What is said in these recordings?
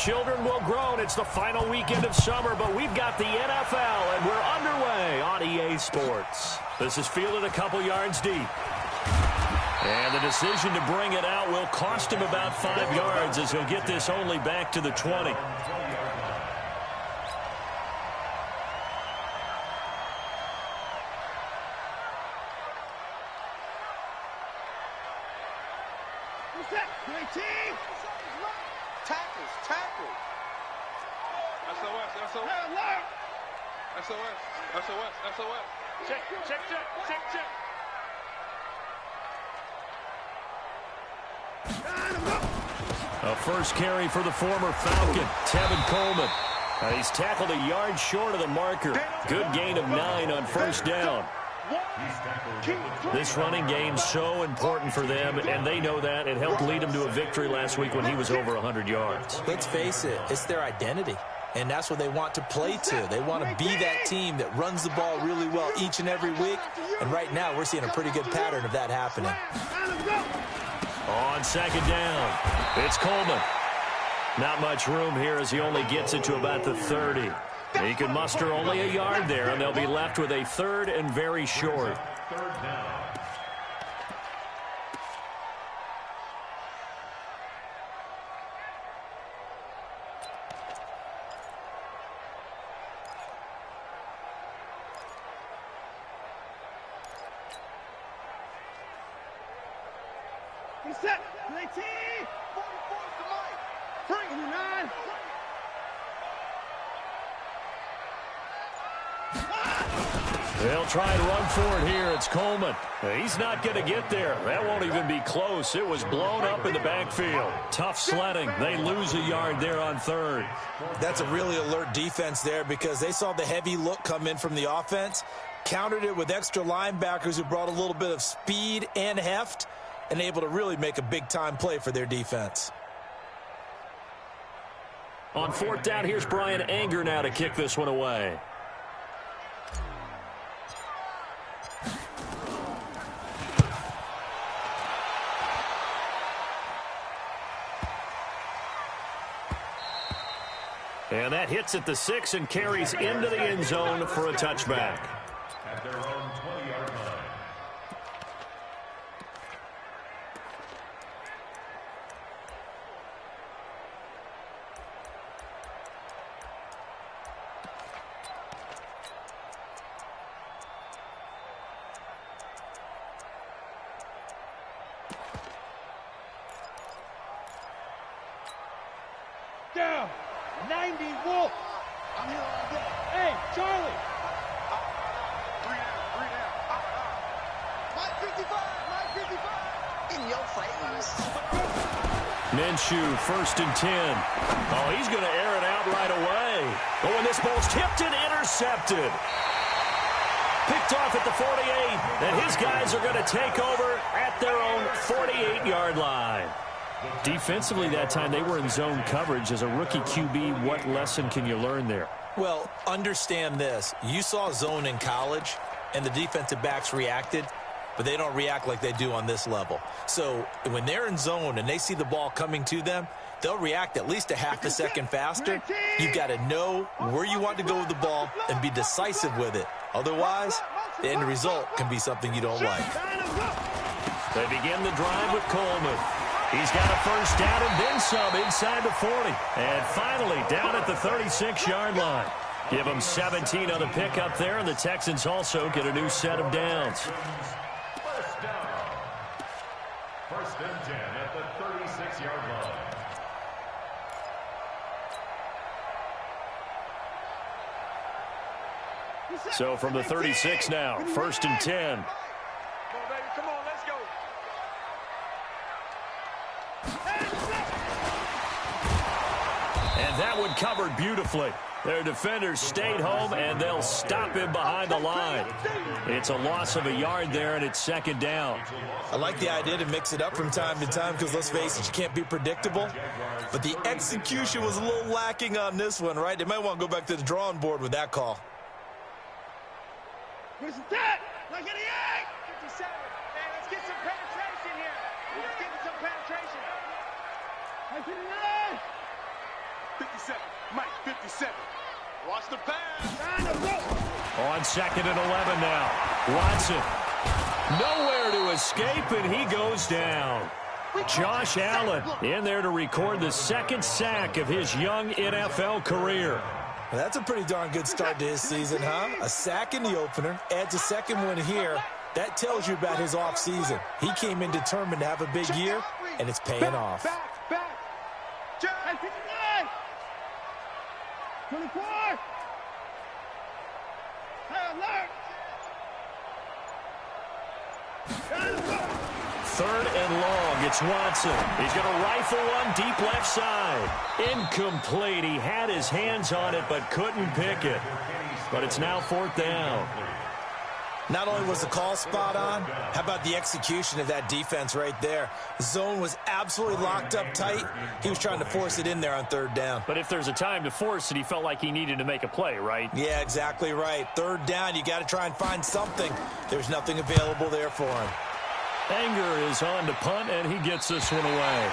children will groan. It's the final weekend of summer, but we've got the NFL, and we're underway on EA Sports. This is fielded a couple yards deep. And the decision to bring it out will cost him about 5 yards as he'll get this only back to the 20. A first carry for the former Falcon, Tevin Coleman. He's tackled a yard short of the marker. Good gain of 9 on first down. This running game's so important for them, and they know that. It helped lead them to a victory last week when he was over 100 yards. Let's face it, it's their identity, and that's what they want to play to. They want to be that team that runs the ball really well each and every week, and right now we're seeing a pretty good pattern of that happening. On second down, it's Coleman. Not much room here as he only gets it to about the 30. He can muster only a yard there, and they'll be left with a third and very short. Set, 19, 44 to Mike, 39. They'll try and run for it here. It's Coleman. He's not going to get there. That won't even be close. It was blown up in the backfield. Tough sledding. They lose a yard there on third. That's a really alert defense there because they saw the heavy look come in from the offense, countered it with extra linebackers who brought a little bit of speed and heft, and able to really make a big-time play for their defense. On fourth down, here's Brian Anger now to kick this one away. And that hits at the 6 and carries into the end zone for a touchback. At their own 20-yard line. Down. 90 Wolf. Hey, Charlie. 3 down. Mike 55. In your face. Minshew, first and 10. Oh, he's going to air it out right away. Oh, and this ball's tipped and intercepted. Picked off at the 48, and his guys are going to take over at their own 48-yard line. Defensively that time, they were in zone coverage. As a rookie QB, what lesson can you learn there? Well, understand this. You saw zone in college, and the defensive backs reacted, but they don't react like they do on this level. So when they're in zone and they see the ball coming to them, they'll react at least a half a second faster. You've got to know where you want to go with the ball and be decisive with it. Otherwise, the end result can be something you don't like. They begin the drive with Coleman. He's got a first down and then some inside the 40. And finally down at the 36-yard line. Give them 17 on the pickup there, and the Texans also get a new set of downs. First down. First and 10 at the 36-yard line. So from the 36 now, first and 10. Come on, baby. Come on, let's go. And that one covered beautifully. Their defenders stayed home, and they'll stop him behind the line. It's a loss of a yard there, and it's second down. I like the idea to mix it up from time to time because, let's face it, you can't be predictable. But the execution was a little lacking on this one, right? They might want to go back to the drawing board with that call. Where's that? Like an 57. Man, let's get some penetration here. Let's get some penetration. 59. 57. Mike, 57. Watch the pass. On 2nd and 11 now. Watson. Nowhere to escape, and he goes down. Josh Allen in there to record the second sack of his young NFL career. Well, that's a pretty darn good start to his season, huh? A sack in the opener, adds a second one here. That tells you about his offseason. He came in determined to have a big year, and it's paying off. Back. 24. Third and long. It's Watson. He's going to rifle one deep left side. Incomplete. He had his hands on it but couldn't pick it. But it's now 4th down. Not only was the call spot on, how about the execution of that defense right there? The zone was absolutely locked up tight. He was trying to force it in there on 3rd down. But if there's a time to force it, he felt like he needed to make a play, right? Yeah, exactly right. 3rd down, you got to try and find something. There's nothing available there for him. Anger is on to punt, and he gets this one away.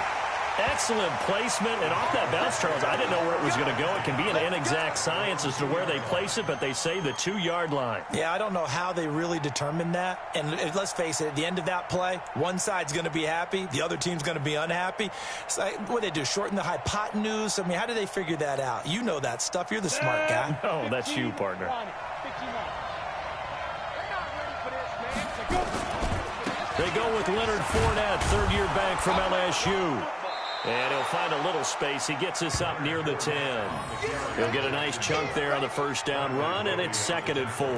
Excellent placement, and off that bounce, Charles, I didn't know where it was going to go. It can be an inexact science as to where they place it, but they say the 2-yard line. Yeah, I don't know how they really determined that. And let's face it, at the end of that play, one side's going to be happy, the other team's going to be unhappy. It's like, what do they do, shorten the hypotenuse? I mean, how do they figure that out? You know that stuff. You're the smart guy. No, that's you, partner. They go with Leonard Fournette, 3rd-year back from LSU. And he'll find a little space. He gets us up near the 10. He'll get a nice chunk there on the 1st down run, and it's 2nd and 4.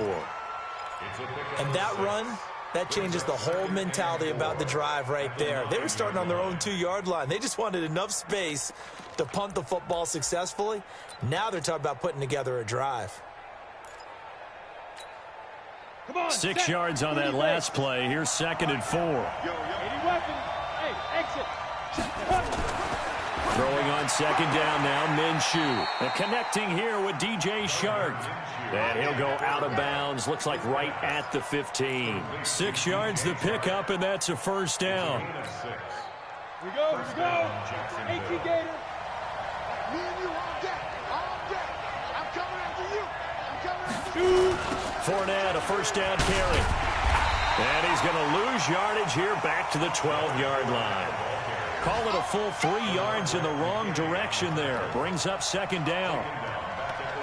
And that run, that changes the whole mentality about the drive right there. They were starting on their own 2-yard line. They just wanted enough space to punt the football successfully. Now they're talking about putting together a drive. 6 yards on that last play. Here's 2nd and 4. Any weapons? Hey, exit. Throwing on 2nd down now, Minshew. And connecting here with DJ Shark. And he'll go out of bounds. Looks like right at the 15. 6 yards the pickup, and that's a 1st down. Here we go. 18 Gator. Me and you all day. I'm coming after you. Fournette, a 1st down carry. And he's going to lose yardage here back to the 12-yard line. Call it a full 3 yards in the wrong direction there. Brings up 2nd down.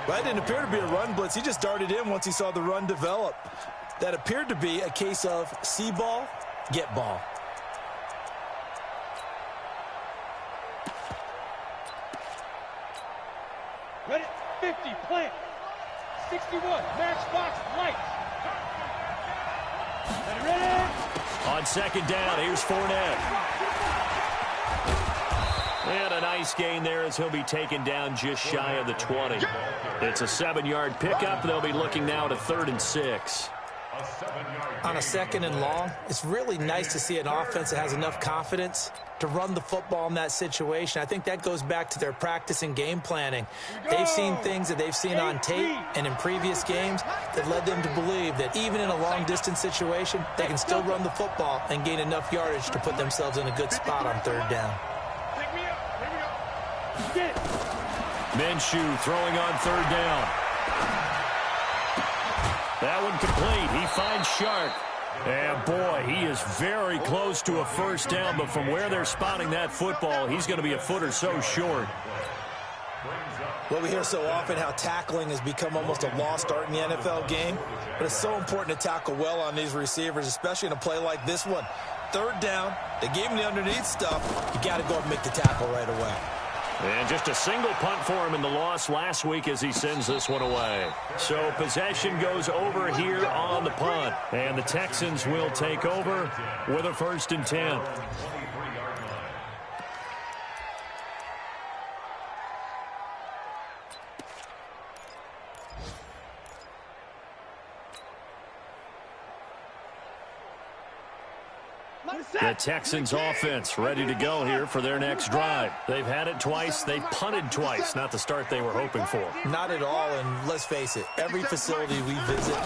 Well, that didn't appear to be a run blitz. He just darted in once he saw the run develop. That appeared to be a case of see ball, get ball. Ready? 50, plant. 61, match box, light. Ready? On 2nd down, here's Fournette. And a nice gain there as he'll be taken down just shy of the 20. It's a 7-yard pickup. They'll be looking now to 3rd and 6. On a 2nd and long, it's really nice to see an offense that has enough confidence to run the football in that situation. I think that goes back to their practice and game planning. They've seen things that they've seen on tape and in previous games that led them to believe that even in a long-distance situation, they can still run the football and gain enough yardage to put themselves in a good spot on 3rd down. Minshew throwing on 3rd down. That one complete. He finds Shark. And, boy, he is very close to a 1st down, but from where they're spotting that football, he's going to be a foot or so short. Well, we hear so often how tackling has become almost a lost art in the NFL game, but it's so important to tackle well on these receivers, especially in a play like this one. 3rd down, they gave him the underneath stuff. You got to go and make the tackle right away. And just a single punt for him in the loss last week as he sends this one away. So possession goes over here on the punt. And the Texans will take over with a 1st and 10. The Texans offense ready to go here for their next drive. They've had it twice. They've punted twice. Not the start they were hoping for. Not at all, and let's face it, every facility we visit,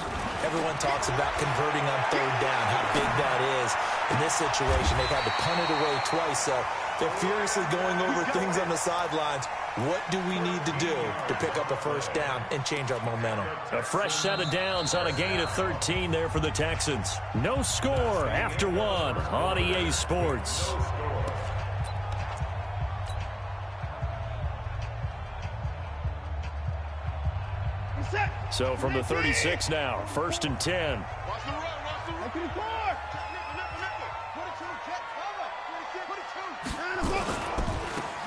everyone talks about converting on 3rd down, how big that is. In this situation, they've had to punt it away twice, so They're furiously going over things on the sidelines. What do we need to do to pick up a first down and change our momentum? A fresh set of downs on a gain of 13 there for the Texans. No score after one on EA Sports. So from the 36 now, 1st and 10. Watch the run, watch the run. Nickel, nickel.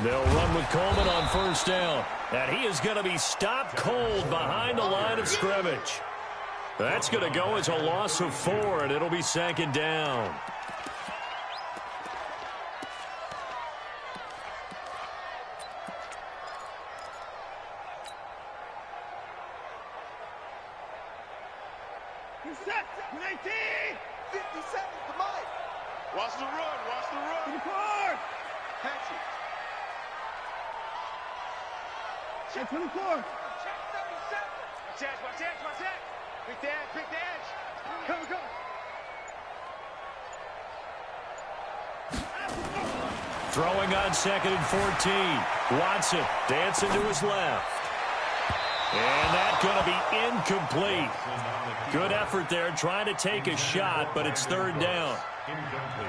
They'll run with Coleman on first down. And he is going to be stopped cold behind the line of scrimmage. That's going to go as a loss of 4, and it'll be 2nd down. Set, 19, 57, come on. Watch the run, watch the run. To the car. Catch it. Check 24. Check 77. Watch that. Pick the edge. Go. Throwing on 2nd and 14. Watson dancing to his left. And that's going to be incomplete. Good effort there trying to take a shot, but it's 3rd down.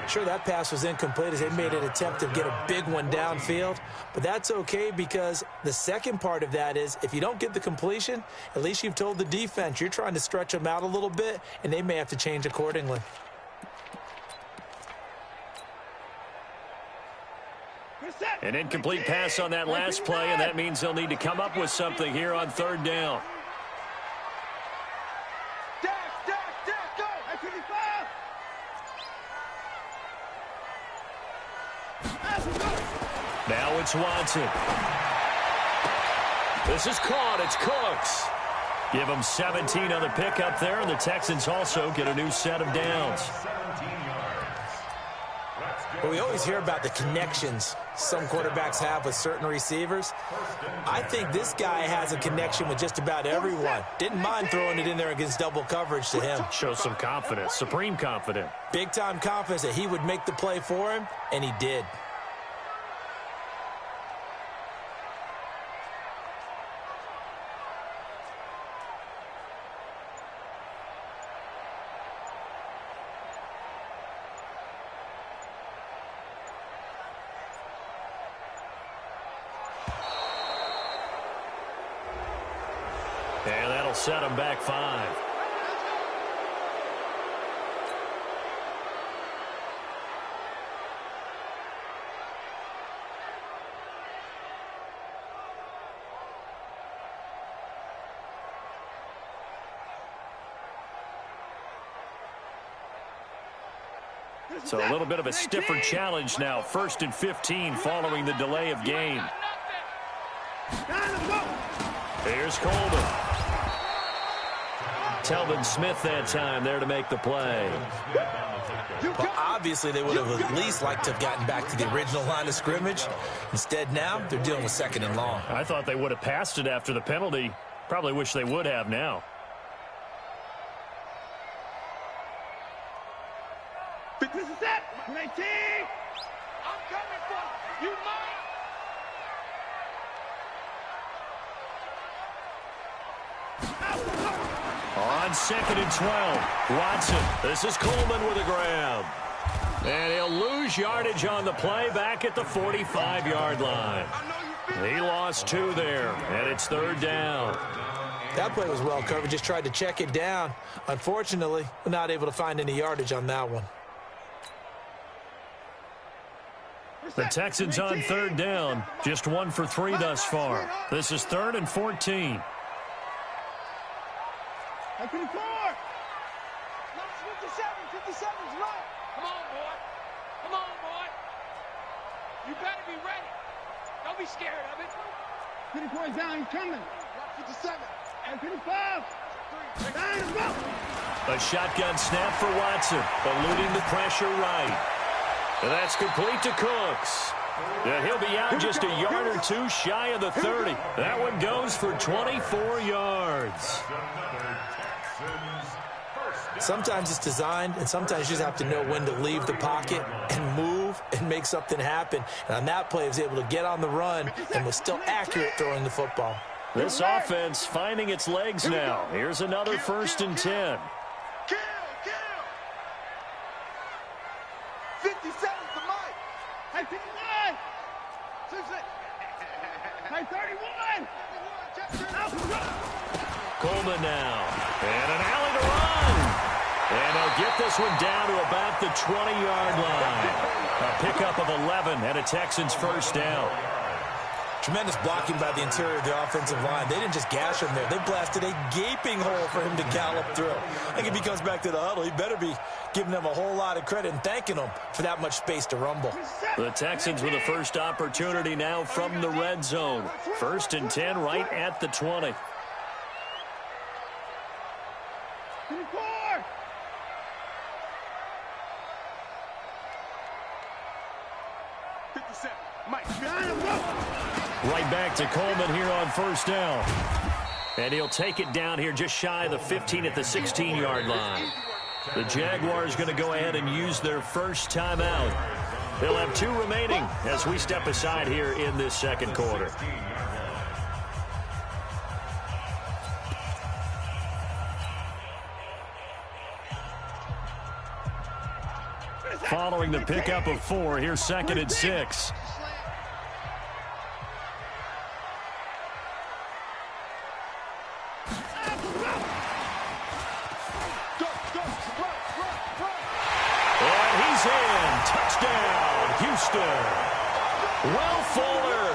Sure, that pass was incomplete as they made an attempt to get a big one downfield, but that's okay because the second part of that is if you don't get the completion, at least you've told the defense you're trying to stretch them out a little bit, and they may have to change accordingly. An incomplete pass on that last play, and that means they'll need to come up with something here on 3rd down. Go. 25. Now it's Watson. This is caught. It's Cooks. Give them 17 on the pickup there, and the Texans also get a new set of downs. Well, we always hear about the connections some quarterbacks have with certain receivers. I think this guy has a connection with just about everyone. Didn't mind throwing it in there against double coverage to him. Shows some confidence, supreme confidence. Big-time confidence that he would make the play for him, and he did. And that'll set them back 5. So a little bit of a stiffer challenge now. 1st and 15 following the delay of game. Here's Coleman. Telvin Smith that time there to make the play. Well, obviously, they would have at least liked to have gotten back to the original line of scrimmage. Instead, now they're dealing with 2nd and long. I thought they would have passed it after the penalty. Probably wish they would have now. This is it. 19. I'm coming for you. On 2nd and 12, Watson. This is Coleman with a grab. And he'll lose yardage on the play back at the 45-yard line. He lost 2 there, and it's 3rd down. That play was well covered. Just tried to check it down. Unfortunately, we're not able to find any yardage on that one. The Texans on 3rd down. Just 1 for 3 thus far. This is 3rd and 14. 54. 57's right. Come on, boy. You better be ready. Don't be scared of it. 54 is down. He's coming. 57. And 55. Down and go. A shotgun snap for Watson, eluding the pressure right. And that's complete to Cooks. And he'll be out just a yard or 2 shy of the 30. That one goes for 24 yards. Another Texans first Sometimes it's designed, and sometimes you just have to know when to leave the pocket and move and make something happen. And on that play, he was able to get on the run and was still accurate throwing the football. This offense finding its legs now. Here's another 1st and 10. 57 to Mike. Hey, 51. 31. Coleman now. And an alley to run. And they'll get this one down to about the 20-yard line. A pickup of 11 and a Texans 1st down. Tremendous blocking by the interior of the offensive line. They didn't just gash him there. They blasted a gaping hole for him to gallop through. I think if he comes back to the huddle, he better be giving them a whole lot of credit and thanking them for that much space to rumble. The Texans with a first opportunity now from the red zone. 1st and 10 right at the 20. 24. Right back to Coleman here on 1st down. And he'll take it down here just shy of the 15 at the 16-yard line. The Jaguars going to go ahead and use their first timeout. They'll have 2 remaining as we step aside here in this 2nd quarter. Following the pickup of 4, here's 2nd and 6. And he's in. Touchdown, Houston. Will Fuller,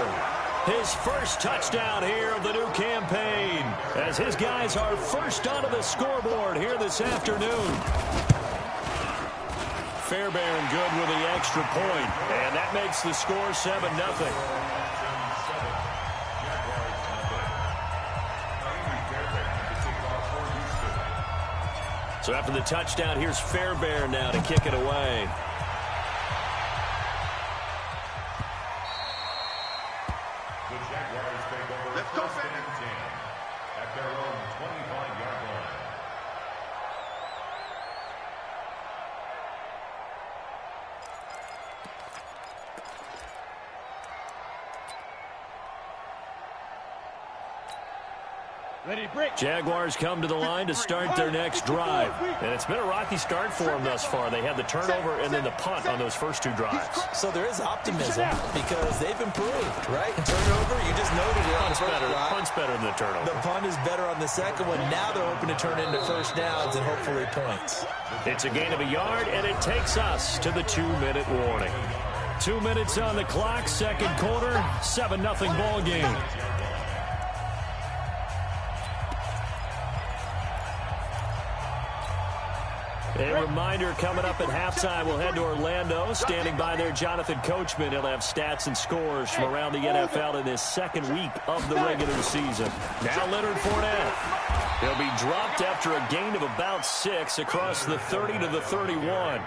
his first touchdown here of the new campaign, as his guys are first onto the scoreboard here this afternoon. Fairbairn good with the extra point, and that makes the score 7-0. So after the touchdown, here's Fairbairn now to kick it away. The Jaguars take over 1st and 10 at their own 25-yard line. Jaguars come to the line to start their next drive. And it's been a rocky start for them thus far. They had the turnover and then the punt on those first 2 drives. So there is optimism because they've improved, right? And turnover, you just noted it on the first drive. Punt's better than the turnover. The punt is better on the second one. Now they're hoping to turn into 1st downs and hopefully points. It's a gain of a yard, and it takes us to the 2-minute warning. 2 minutes on the clock, 2nd quarter, 7-0 ball game. A reminder, coming up at halftime, we'll head to Orlando. Standing by there, Jonathan Coachman. He'll have stats and scores from around the NFL in this 2nd week of the regular season. Now Leonard Fournette. He'll be dropped after a gain of about 6 across the 30 to the 31.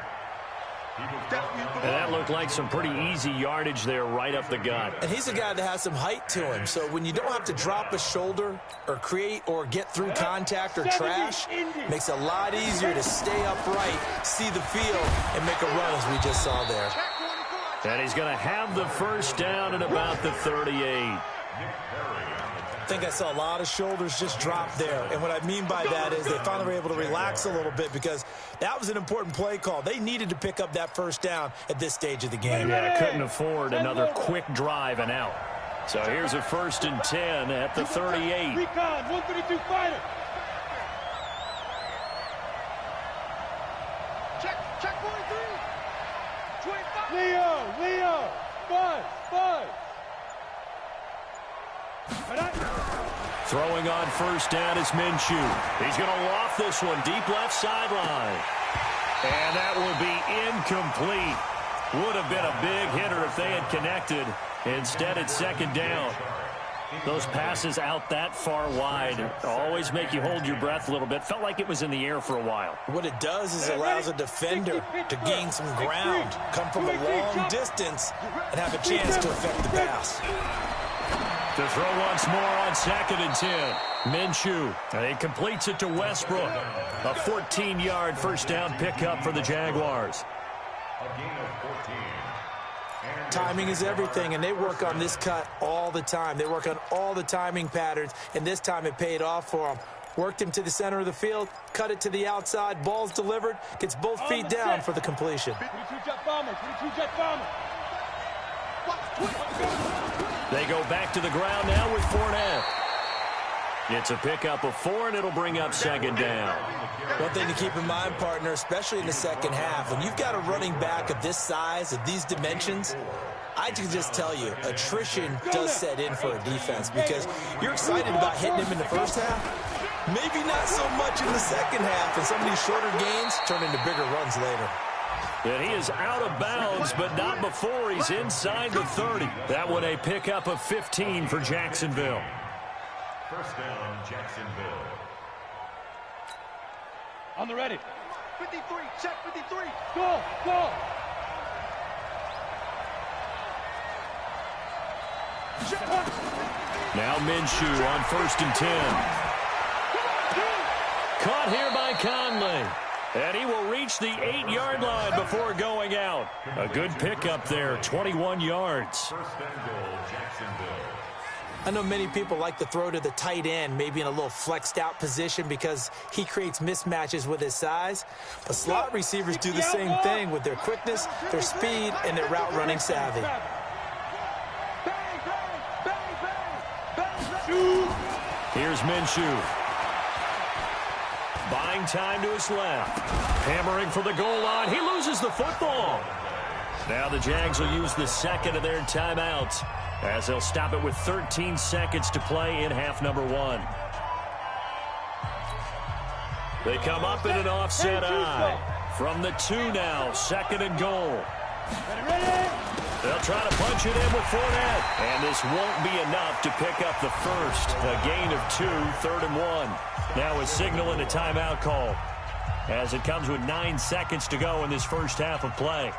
And that looked like some pretty easy yardage there right up the gut. And he's a guy that has some height to him. So when you don't have to drop a shoulder or create or get through contact or trash, makes it a lot easier to stay upright, see the field, and make a run as we just saw there. And he's going to have the first down at about the 38. I think I saw a lot of shoulders just drop there. And what I mean by that is they finally were able to relax a little bit because that was an important play call. They needed to pick up that first down at this stage of the game. Yeah, couldn't afford another quick drive and out. So here's a 1st and 10 at the 38. Recon, 132 fighter. Check 43. 25. Leo, Buzz. Throwing on first down is Minshew. He's going to loft this one deep left sideline. And that will be incomplete. Would have been a big hitter if they had connected. Instead, it's 2nd down. Those passes out that far wide always make you hold your breath a little bit. Felt like it was in the air for a while. What it does is allows a defender to gain some ground, come from a long distance, and have a chance to affect the pass. To throw once more on 2nd and 10. Minshew. And he completes it to Westbrook. A 14-yard first down pickup for the Jaguars. A gain of 14. Timing is everything, and they work on this cut all the time. They work on all the timing patterns, and this time it paid off for them. Worked him to the center of the field, cut it to the outside, ball's delivered, gets both feet down for the completion. 22-jet bomber, 22-jet bomber. They go back to the ground now with Fournette. It's a pickup of 4, and it'll bring up 2nd down. One thing to keep in mind, partner, especially in the second half, when you've got a running back of this size, of these dimensions, I can just tell you, attrition does set in for a defense because you're excited about hitting him in the first half. Maybe not so much in the second half, and some of these shorter gains turn into bigger runs later. And he is out of bounds, but not before he's inside the 30. That one a pickup of 15 for Jacksonville. First down, Jacksonville. On the ready. 53, check 53. Go, go. Now Minshew on 1st and 10. Caught here by Conley. And he will reach the 8-yard line before going out. A good pickup there, 21 yards. First and goal, Jacksonville. I know many people like to throw to the tight end, maybe in a little flexed out position because he creates mismatches with his size. But slot receivers do the same thing with their quickness, their speed, and their route running savvy. Here's Minshew. Buying time to his left. Hammering for the goal line. He loses the football. Now the Jags will use the second of their timeouts as they'll stop it with 13 seconds to play in half number 1. They come up in an offset eye. From the 2 now, 2nd and goal. They'll try to punch it in with Fournette. And this won't be enough to pick up the first. A gain of 2, 3rd and 1. Now a signal and a timeout call as it comes with 9 seconds to go in this first half of play.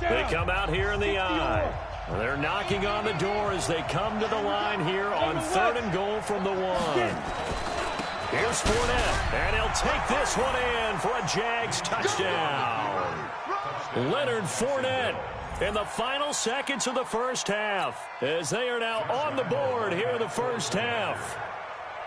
They come out here in the eye. They're knocking on the door as they come to the line here on 3rd and goal from the 1. Here's Fournette, and he'll take this one in for a Jags touchdown. Leonard Fournette in the final seconds of the first half as they are now on the board here in the first half.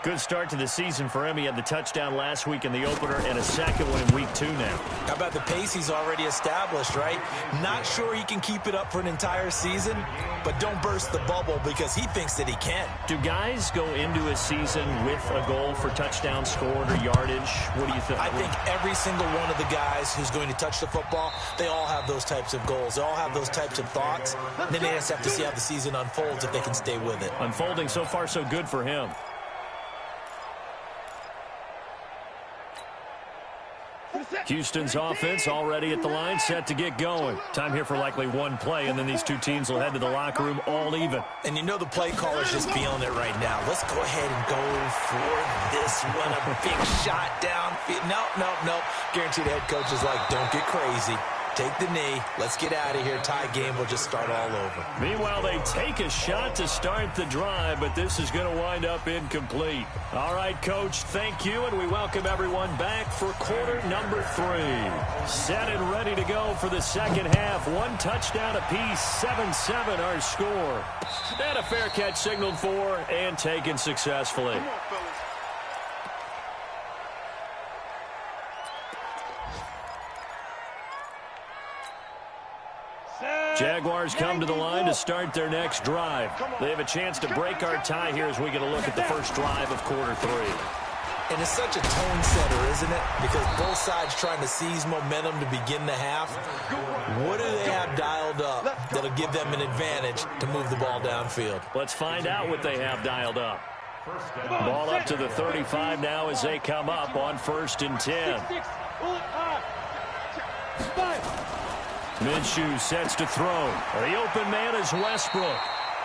Good start to the season for him. He had the touchdown last week in the opener and a second one in week 2 now. How about the pace he's already established, right? Not sure he can keep it up for an entire season, but don't burst the bubble because he thinks that he can. Do guys go into a season with a goal for touchdown scored or yardage? What do you think? I think every single one of the guys who's going to touch the football, they all have those types of goals. They all have those types of thoughts. Then they just have to see how the season unfolds if they can stay with it. Unfolding so far so good for him. Houston's offense already at the line, set to get going. Time here for likely one play, and then these two teams will head to the locker room all even. And you know the play caller's just feeling it right now. Let's go ahead and go for this one. A big shot down. Nope. Guaranteed the head coach is like, don't get crazy. Take the knee. Let's get out of here. Tie game will just start all over. Meanwhile, they take a shot to start the drive, but this is going to wind up incomplete. All right, Coach, thank you, and we welcome everyone back for quarter number 3. Set and ready to go for the second half. 1 touchdown apiece, 7-7 our score. And a fair catch signaled for and taken successfully. Jaguars come to the line to start their next drive. They have a chance to break our tie here as we get a look at the first drive of quarter 3. And it's such a tone setter, isn't it? Because both sides trying to seize momentum to begin the half. What do they have dialed up that'll give them an advantage to move the ball downfield? Let's find out what they have dialed up. Ball up to the 35 now as they come up on 1st and 10. Minshew sets to throw. The open man is Westbrook.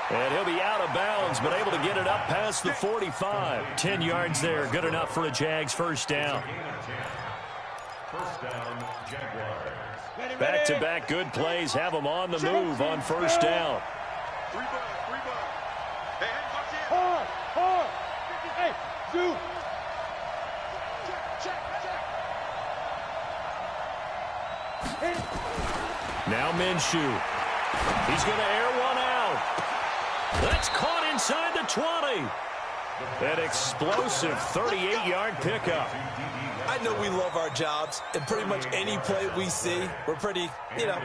And he'll be out of bounds, but able to get it up past the 45. 10 yards there, good enough for a Jags first down. First down, Jaguars. Back-to-back good plays have them on the move on first down. Three bud. Hey, watch it. Hard. Hey, shoot. Check. Now Minshew. He's going to air one out. That's caught inside the 20. An explosive 38-yard pickup. I know we love our jobs, and pretty much any play we see, we're pretty,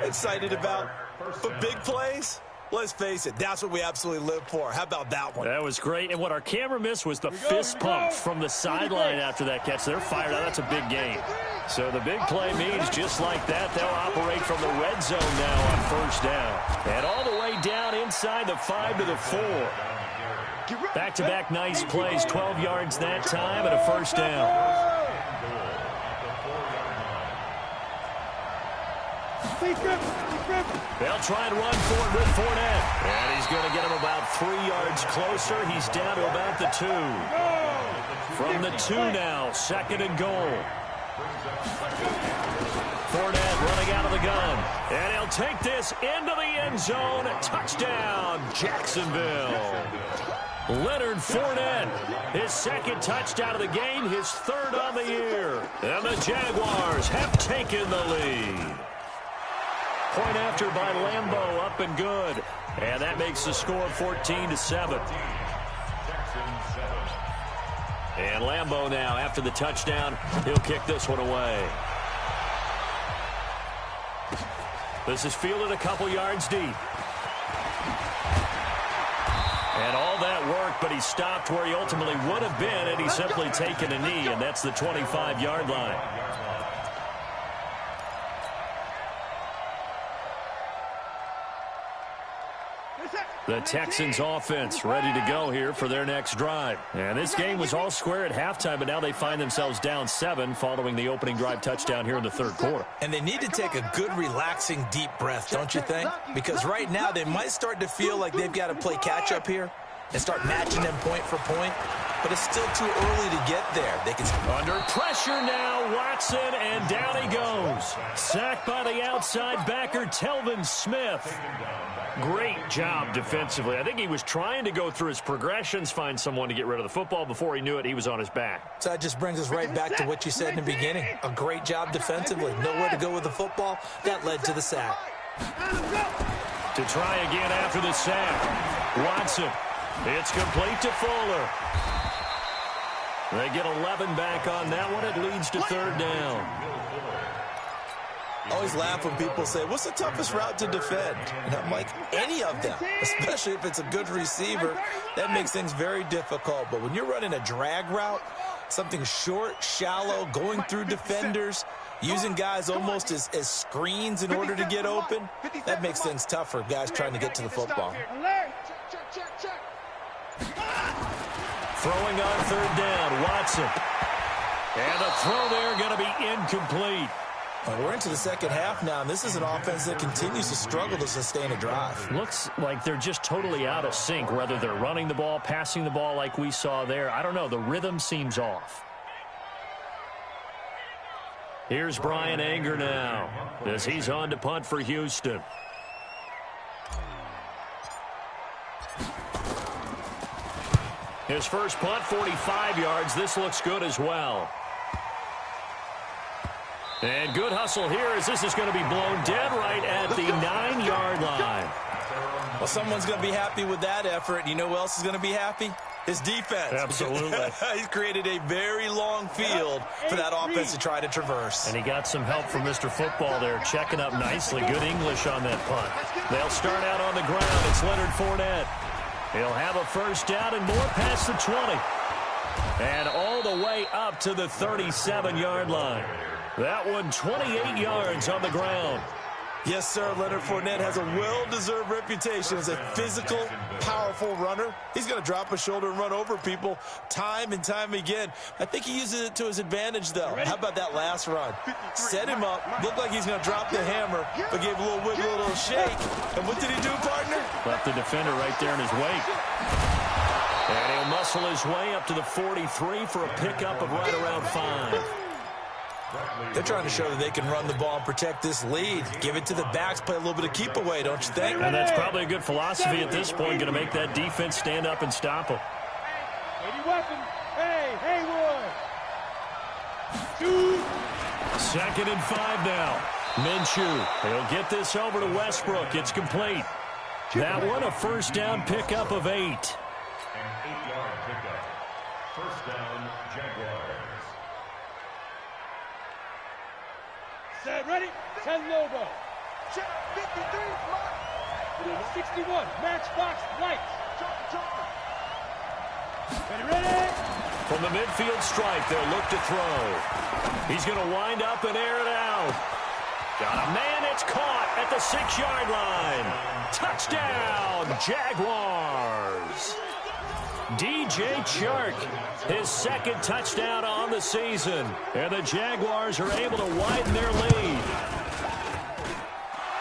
excited about. But big plays, let's face it, that's what we absolutely live for. How about that one? That was great. And what our camera missed was the fist pump from the sideline after that catch. They're fired out. That's a big game. So the big play means just like that, they'll operate from the red zone now on first down. And all the way down inside the 5 to the 4. Back-to-back nice plays, 12 yards that time and a first down. They'll try and run for it with Fournette. And he's going to get him about 3 yards closer. He's down to about the 2. From the 2 now, 2nd and goal. Fournette running out of the gun. And he'll take this into the end zone. Touchdown, Jacksonville. Leonard Fournette, his 2nd touchdown of the game, his 3rd on the year. And the Jaguars have taken the lead. Point after by Lambeau, up and good. And that makes the score 14-7. And Lambeau now, after the touchdown, he'll kick this one away. This is fielded a couple yards deep. And all that work, but he stopped where he ultimately would have been, and he's simply taken a knee, and that's the 25-yard line. The Texans offense ready to go here for their next drive. And this game was all square at halftime, but now they find themselves down 7 following the opening drive touchdown here in the 3rd quarter. And they need to take a good, relaxing, deep breath, don't you think? Because right now they might start to feel like they've got to play catch-up here and start matching them point for point. But it's still too early to get there. They can under pressure now, Watson, and down he goes. Sacked by the outside backer, Telvin Smith. Great job defensively. I think he was trying to go through his progressions, find someone to get rid of the football. Before he knew it, he was on his back. So that just brings us right back to what you said in the beginning. A great job defensively. Nowhere to go with the football. That led to the sack. To try again after the sack. Watson. It's complete to Fuller. They get 11 back on that one. It leads to 3rd down. I always laugh when people say, what's the toughest route to defend? And I'm like, any of them, especially if it's a good receiver. That makes things very difficult. But when you're running a drag route, something short, shallow, going through defenders, using guys almost as screens in order to get open, that makes things tough for guys trying to get to the football. Throwing on 3rd down, Watson. And the throw there going to be incomplete. Well, we're into the 2nd half now, and this is an offense that continues to struggle to sustain a drive. Looks like they're just totally out of sync, whether they're running the ball, passing the ball like we saw there. I don't know. The rhythm seems off. Here's Brian Anger now as he's on to punt for Houston. His first punt, 45 yards. This looks good as well. And good hustle here as this is going to be blown dead right at the 9-yard line. Well, someone's going to be happy with that effort. You know who else is going to be happy? His defense. Absolutely. He's created a very long field for that offense to try to traverse. And he got some help from Mr. Football there, checking up nicely. Good English on that punt. They'll start out on the ground. It's Leonard Fournette. He'll have a first down and more past the 20. And all the way up to the 37-yard line. That one 28 yards on the ground. Yes, sir. Leonard Fournette has a well-deserved reputation as a physical, powerful runner. He's going to drop a shoulder and run over people time and time again. I think he uses it to his advantage, though. How about that last run? Set him up. Looked like he's going to drop the hammer, but gave a little wiggle, a little shake. And what did he do, partner? Left the defender right there in his wake. And he'll muscle his way up to the 43 for a pickup of right around 5. They're trying to show that they can run the ball and protect this lead. Give it to the backs, play a little bit of keep away, don't you think? And that's probably a good philosophy at this point, going to make that defense stand up and stop them. Any weapon? Hey, Haywood. 2. 2nd and 5 now. Minshew, he'll get this over to Westbrook. It's complete. That one, a first down pickup of 8. An 8-yard pickup. First down, Jaguars. Set, ready? 10 Lobo. Check 53, Mark. 61, matchbox lights. Ready? From the midfield stripe, they'll look to throw. He's going to wind up and air it out. Got a man, it's caught at the 6-yard line. Touchdown, Jaguars. DJ Chark, his 2nd touchdown on the season. And the Jaguars are able to widen their lead.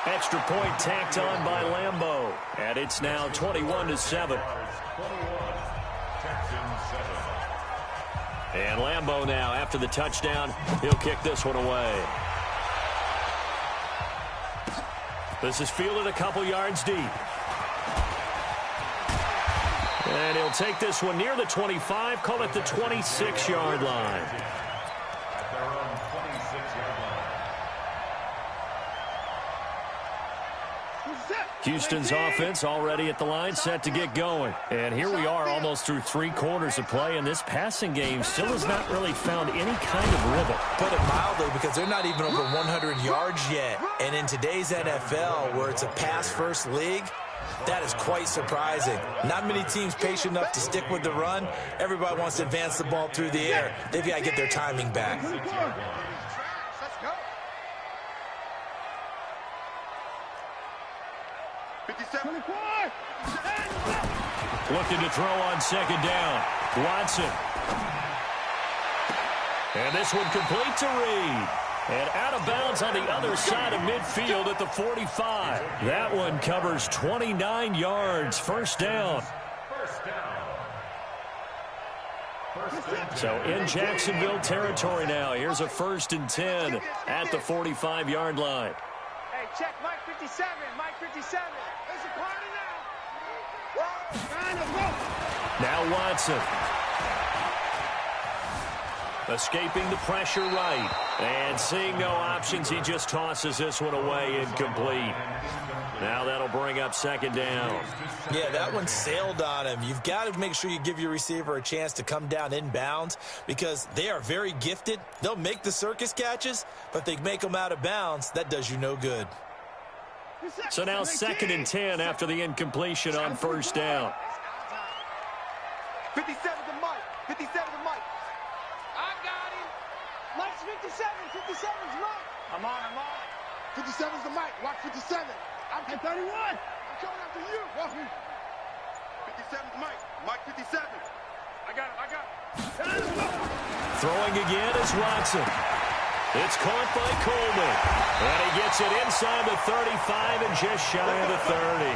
Extra point tacked on by Lambeau. And it's now 21-7. And Lambeau now, after the touchdown, he'll kick this one away. This is fielded a couple yards deep. And he'll take this one near the 25, call it the 26-yard line. At their own 26-yard line. Houston's offense already at the line, set to get going. And here we are almost through 3 quarters of play, and this passing game still has not really found any kind of rhythm. Put it mildly, because they're not even over 100 yards yet. And in today's NFL, where it's a pass-first league, that is quite surprising. Not many teams patient enough to stick with the run. Everybody wants to advance the ball through the air. They've got to get their timing back. Let's go. 57. Looking to throw on 2nd down. Watson. And this one complete to Reed. And out of bounds on the other side of midfield at the 45. That one covers 29 yards. First down. So in Jacksonville territory now. Here's a 1st and 10 at the 45-yard line. Hey, check Mike 57. Mike 57. There's a party now. Now Watson. Escaping the pressure right. And seeing no options, he just tosses this one away, incomplete. Now that'll bring up 2nd down. Yeah, that one sailed on him. You've got to make sure you give your receiver a chance to come down inbounds, because they are very gifted. They'll make the circus catches, but if they make them out of bounds, that does you no good. So now 2nd and 10 after the incompletion on 1st down. 57 to Mike. 57 to Mike. I got him. Mike's 57. 57's Mike. I'm on. 57's the Mike. Watch 57. I'm 31. I'm coming after you. Watch me. 57's Mike. Mike 57. I got him. Throwing again is Watson. It's caught by Coleman. And he gets it inside the 35 and just shy of the 30.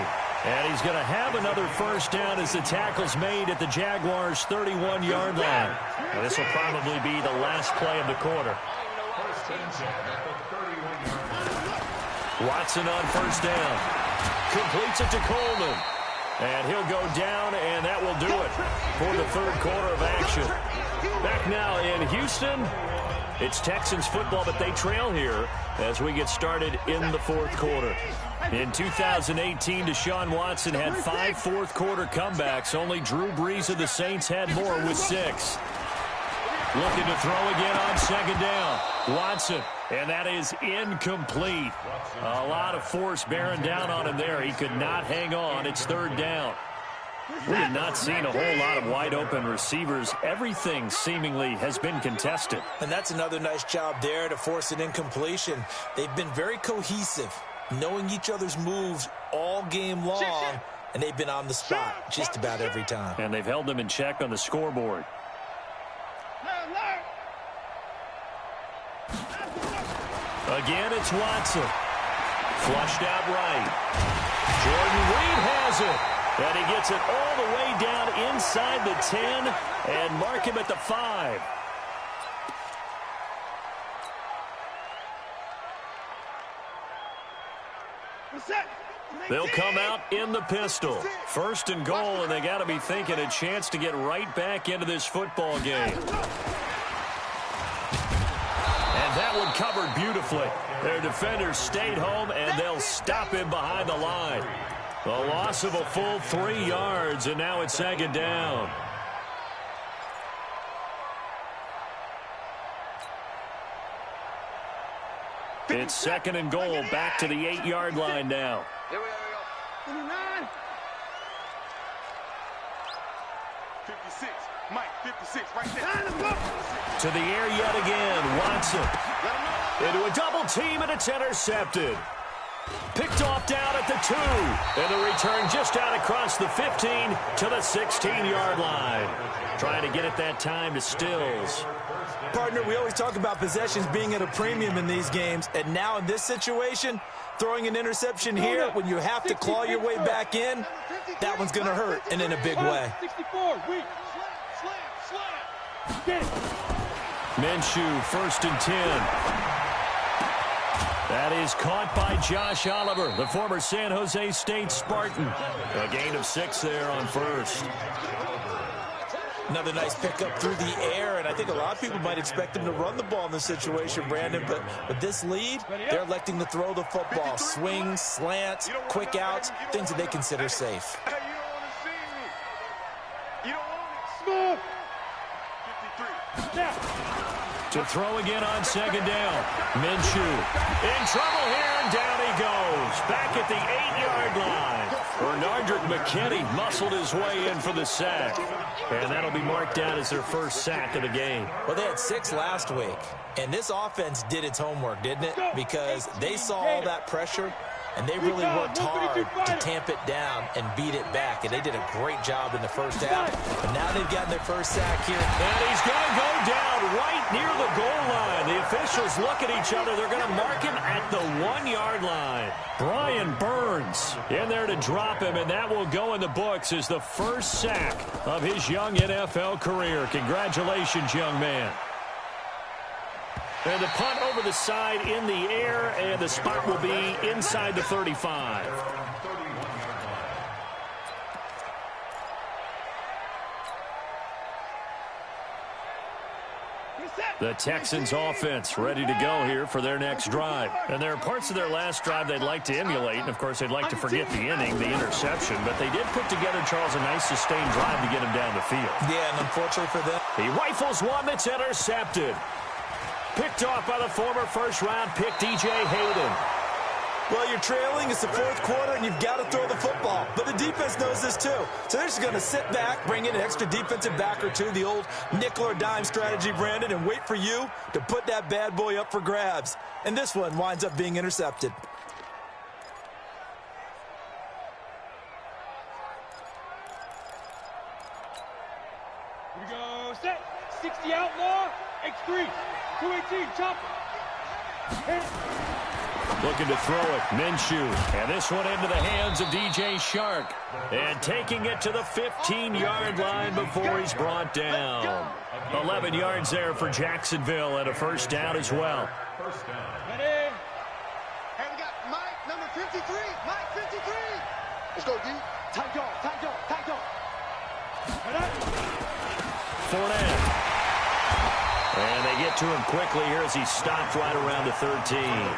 And he's going to have another first down as the tackle's made at the Jaguars' 31-yard line. Now, this will probably be the last play of the quarter. Watson on first down. Completes it to Coleman. And he'll go down, and that will do it for the 3rd quarter of action. Back now in Houston. It's Texans football, but they trail here as we get started in the 4th quarter. In 2018, Deshaun Watson had 5 4th-quarter comebacks. Only Drew Brees of the Saints had more with 6. Looking to throw again on 2nd down. Watson, and that is incomplete. A lot of force bearing down on him there. He could not hang on. It's 3rd down. We have not seen a whole lot of wide-open receivers. Everything seemingly has been contested. And that's another nice job there to force an incompletion. They've been very cohesive, knowing each other's moves all game long, and they've been on the spot just about every time. And they've held them in check on the scoreboard. Again, it's Watson. Flushed out right. Jordan Reed has it. And he gets it all the way down inside the 10 and mark him at the 5. They'll come out in the pistol. First and goal, and they got to be thinking a chance to get right back into this football game. And that one covered beautifully. Their defenders stayed home, and they'll stop him behind the line. A loss of a full 3 yards, and now it's second down. It's second and goal, back to the 8-yard line now. Here we go. 59. 56. Mike, 56, right there. To the air yet again, Watson. Into a double team, and it's intercepted. Picked off down at the 2. And the return just out across the 15 to the 16-yard line. Trying to get it that time to Stills. Partner, we always talk about possessions being at a premium in these games, and now in this situation, throwing an interception here when you have to claw your way back in, that one's going to hurt, and in a big way. 64, weak. Slam. Minshew, first and 10. That is caught by Josh Oliver, the former San Jose State Spartan. A gain of 6 there on first. Another nice pickup through the air, and I think a lot of people might expect him to run the ball in this situation, Brandon, but with this lead, they're electing to throw the football. Swings, slants, quick outs, things that they consider safe. Hey, you don't want to see me. You don't want it. Smooth. 53. Now. To throw again on second down. Minshew in trouble here, and down he goes. Back at the 8-yard line. Bernardrick McKinney muscled his way in for the sack. And that'll be marked down as their first sack of the game. Well, they had 6 last week, and this offense did its homework, didn't it? Because they saw all that pressure, and they really worked hard to tamp it down and beat it back, and they did a great job in the first half. But now they've gotten their first sack here. And he's going to go down right near the goal line. The officials look at each other. They're going to mark him at the 1-yard line. Brian Burns in there to drop him, and that will go in the books as the first sack of his young NFL career. Congratulations, young man. And the punt over the side in the air, and the spot will be inside the 35. The Texans offense ready to go here for their next drive. And there are parts of their last drive they'd like to emulate. And, of course, they'd like to forget the inning, the interception. But they did put together, Charles, a nice sustained drive to get him down the field. Yeah, and unfortunately for them, He rifles one that's intercepted. Picked off by the former first-round pick, DJ Hayden. well, you're trailing. It's the 4th quarter, and you've got to throw the football. But the defense knows this, too. So they're just going to sit back, bring in an extra defensive back or two, the old nickel or dime strategy, Brandon, and wait for you to put that bad boy up for grabs. And this one winds up being intercepted. Here we go. Set. 60 outlaw. X3. 218. Chopper. Looking to throw it, Minshew. And this one into the hands of DJ Shark. And taking it to the 15-yard line before he's brought down. 11 yards there for Jacksonville and a first down as well. Ready. Hey, we got Mike, number 53. Mike, 53. Let's go, D. Tight dog, tight dog, tight dog. Fournette. And they get to him quickly here as he stopped right around the 13.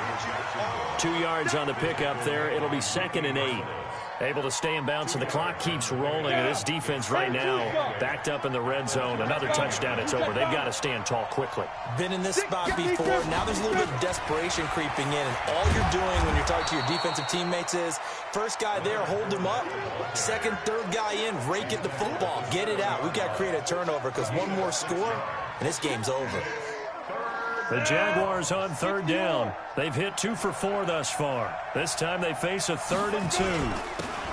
2 yards on the pickup there. It'll be second and 8. Able to stay in bounds, and the clock keeps rolling. And this defense right now backed up in the red zone. Another touchdown, it's over. They've got to stand tall quickly. Been in this spot before. Now there's a little bit of desperation creeping in. And all you're doing when you're talking to your defensive teammates is, first guy there, hold him up. Second, third guy in, rake at the football. Get it out. We've got to create a turnover because one more score, and this game's over. The Jaguars on third down. They've hit 2 for 4 thus far. This time they face a 3rd and 2.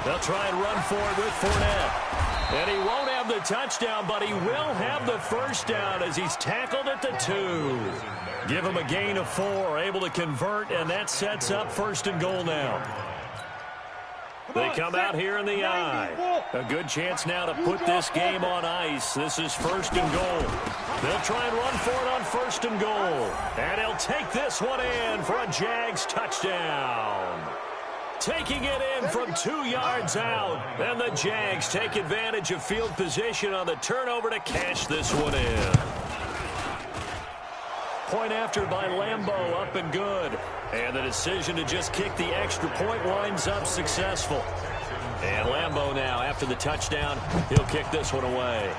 They'll try and run for it with Fournette. And he won't have the touchdown, but he will have the first down as he's tackled at the 2. Give him a gain of 4, able to convert, and that sets up 1st and goal now. They come out here in the eye. A good chance now to put this game on ice. This is 1st and goal. They'll try and run for it on 1st and goal. And he'll take this one in for a Jags touchdown. Taking it in from 2 yards out. And the Jags take advantage of field position on the turnover to cash this one in. Point after by Lambeau, up and good. And the decision to just kick the extra point winds up successful. And Lambeau now, after the touchdown, he'll kick this one away.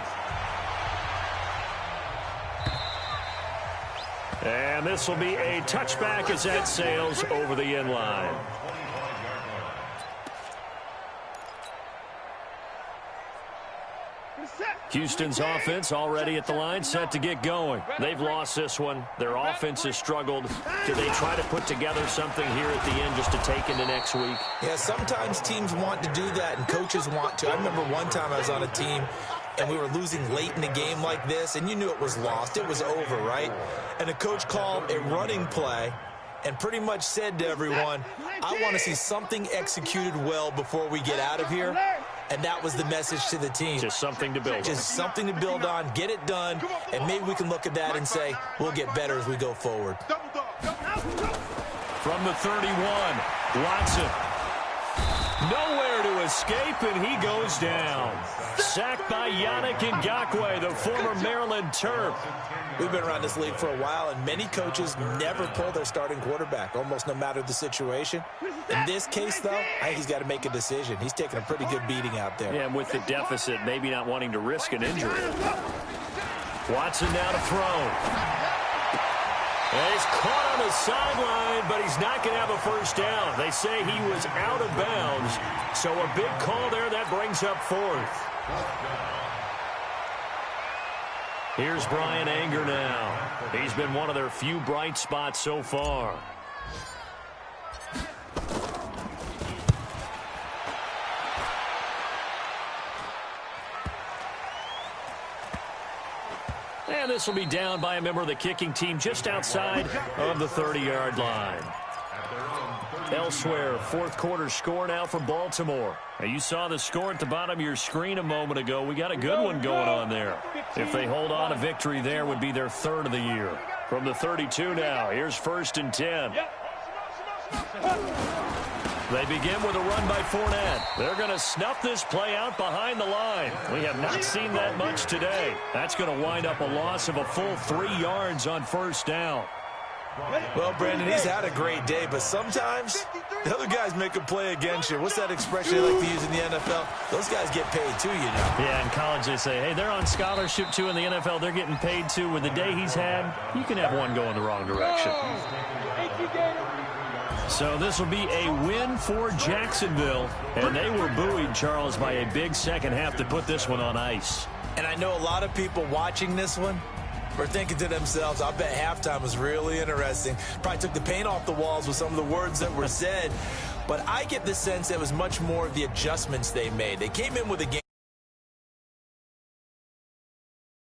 And this will be a touchback as that sails over the end line. Houston's offense already at the line, set to get going. They've lost this one. Their offense has struggled. Do they try to put together something here at the end just to take into next week? Yeah, sometimes teams want to do that, and coaches want to. I remember one time I was on a team, and we were losing late in the game like this, and you knew it was lost. It was over, right? And the coach called a running play and pretty much said to everyone, I want to see something executed well before we get out of here. And that was the message to the team. Just something to build on. Just something to build on, get it done, and maybe we can look at that and say, we'll get better as we go forward. From the 31, Watson. Nowhere to escape, and he goes down. Sacked by Yannick Ngakoue, the former Maryland Terp. We've been around this league for a while, and many coaches never pull their starting quarterback, almost no matter the situation. In this case, though, I think he's got to make a decision. He's taking a pretty good beating out there. Yeah, and with the deficit, maybe not wanting to risk an injury. Watson now to throw. And he's caught on the sideline, but he's not going to have a first down. They say he was out of bounds. So a big call there that brings up fourth. Here's Brian Anger now. He's been one of their few bright spots so far. And this will be down by a member of the kicking team just outside of the 30-yard line. Elsewhere, fourth quarter score now from Baltimore. Now, you saw the score at the bottom of your screen a moment ago. We got a good one going on there. If they hold on, a victory there would be their third of the year. From the 32 now, here's 1st and 10. They begin with a run by Fournette. They're going to snuff this play out behind the line. We have not seen that much today. That's going to wind up a loss of a full 3 yards on first down. Well, Brandon, he's had a great day, but sometimes the other guys make a play against you. What's that expression they like to use in the NFL? Those guys get paid too, you know. Yeah, in college they say, hey, they're on scholarship too. In the NFL, they're getting paid too. With the day he's had, you can have one go in the wrong direction. So this will be a win for Jacksonville. And they were buoyed, Charles, by a big second half to put this one on ice. And I know a lot of people watching this one were thinking to themselves, I bet halftime was really interesting. Probably took the paint off the walls with some of the words that were said. But I get the sense it was much more of the adjustments they made. They came in with a game.